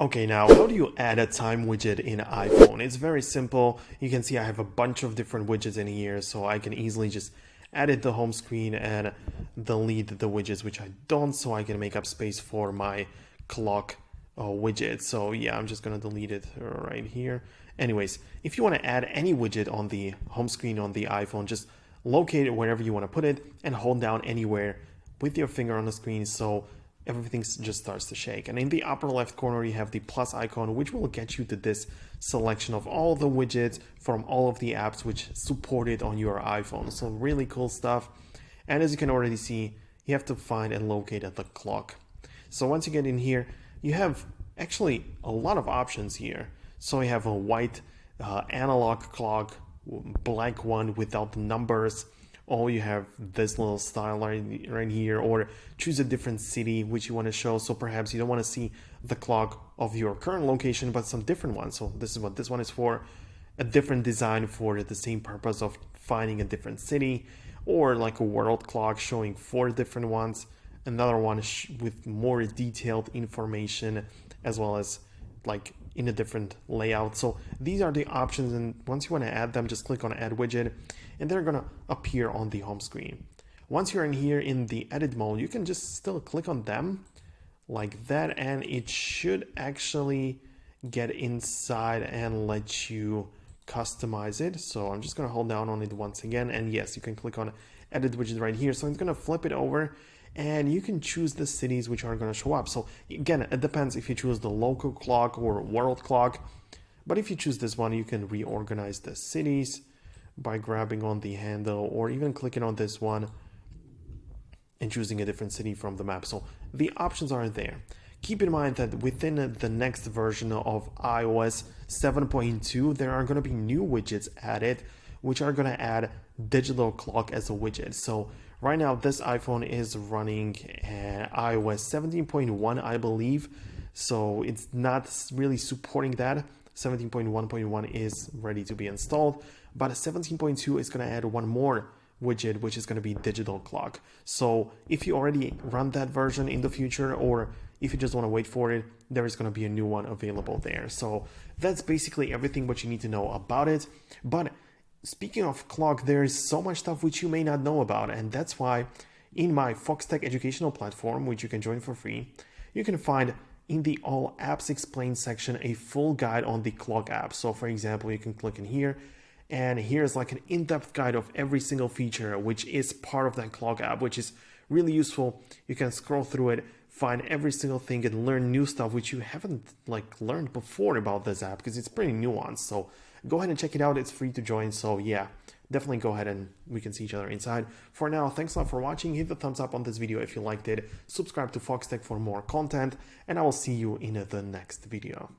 Okay, now how do you add a time widget in iPhone? It's very simple. You can see I have a bunch of different widgets in here, so I can easily just edit the home screen and delete the widgets which I don't, so I can make up space for my clock widget. So yeah, I'm just gonna delete it right here. Anyways, if you want to add any widget on the home screen on the iPhone, just locate it wherever you want to put it and hold down anywhere with your finger on the screen, so everything just starts to shake. And in the upper left corner, you have the plus icon, which will get you to this selection of all the widgets from all of the apps which support it on your iPhone. So really cool stuff. And as you can already see, you have to find and locate the clock. So once you get in here, you have actually a lot of options here. So you have a white analog clock, black one without the numbers, or you have this little style right here, or choose a different city which you want to show. So perhaps you don't want to see the clock of your current location, but some different one. So this is what this one is for, a different design for the same purpose of finding a different city, or like a world clock showing 4 different ones, another one with more detailed information, as well as like in a different layout. So these are the options, and once you want to add them, just click on add widget and they're gonna appear on the home screen. Once you're in here in the edit mode, you can just still click on them like that, and it should actually get inside and let you customize it. So I'm just gonna hold down on it once again, and yes, you can click on edit widget right here. So it's gonna flip it over and you can choose the cities which are going to show up. So again, it depends if you choose the local clock or world clock, but if you choose this one, you can reorganize the cities by grabbing on the handle or even clicking on this one and choosing a different city from the map. So the options are there. Keep in mind that within the next version of iOS 7.2, there are going to be new widgets added, which are going to add digital clock as a widget. So right now, this iPhone is running iOS 17.1, I believe. So it's not really supporting that. 17.1.1 is ready to be installed, but 17.2 is going to add one more widget, which is going to be digital clock. So if you already run that version in the future, or if you just want to wait for it, there is going to be a new one available there. So that's basically everything what you need to know about it. But speaking of clock, there is so much stuff which you may not know about, and that's why in my Foxtecc educational platform, which you can join for free, you can find in the All Apps Explained section a full guide on the clock app. So for example, you can click in here, and here's like an in-depth guide of every single feature which is part of that clock app, which is really useful. You can scroll through it, find every single thing, and learn new stuff which you haven't learned before about this app, because it's pretty nuanced. So go ahead and check it out. It's free to join. So yeah, definitely go ahead and we can see each other inside. For now, thanks a lot for watching. Hit the thumbs up on this video if you liked it. Subscribe to Foxtecc for more content, and I will see you in the next video.